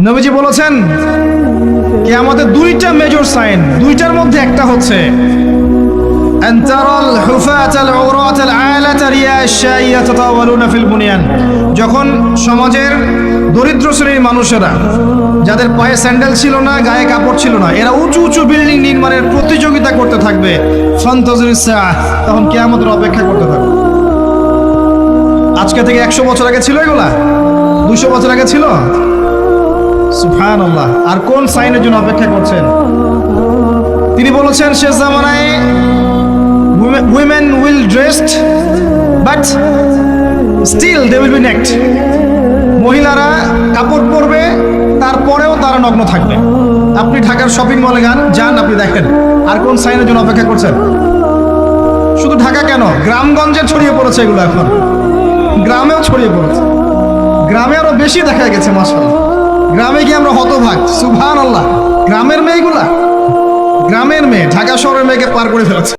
নবীজি বলেছেন কিয়ামতের দুইটা মেজর সাইন, দুইটার মধ্যে একটা হচ্ছে أن ترى الحفاة العراة العالة رياء الشاء يتطاولون في البنيان। যখন সমাজের দরিদ্র শ্রেণীর মানুষেরা, যাদের পায়ে স্যান্ডেল ছিল না, গায়ে কাপড় ছিল না, এরা উঁচু উঁচু বিল্ডিং নির্মাণের প্রতিযোগিতা করতে থাকবে, ফান্তাজির সাআহ, তখন কিয়ামতের অপেক্ষা করতে থাকবে। আজকে থেকে 100 বছর আগে ছিল এগুলা? 200 বছর আগে ছিল? সুবহানাল্লাহ। আর কোন সাইনের জন্য অপেক্ষা করছেন? তিনি বলেছেন শেষ জামানায় women will dressed but still they will be naked। মহিলারা কাপড় পরবে, তারপরেও তারা নগ্ন থাকবে। আপনি ঢাকার শপিং মলে যান, আপনি দেখেন। আর কোন সাইনের জন্য অপেক্ষা করছেন? শুধু ঢাকা কেন, গ্রামগঞ্জে ছড়িয়ে পড়েছে এগুলো, এখন গ্রামেও ছড়িয়ে পড়েছে। গ্রামে আরো বেশি দেখা গেছে মাশাআল্লাহ। গ্রামে গিয়ে আমরা হতভাগ, সুবহানাল্লাহ। গ্রামের মেয়েগুলা, গ্রামের মেয়ে ঢাকা শহরের মেয়েকে পার করে ফেলেছে।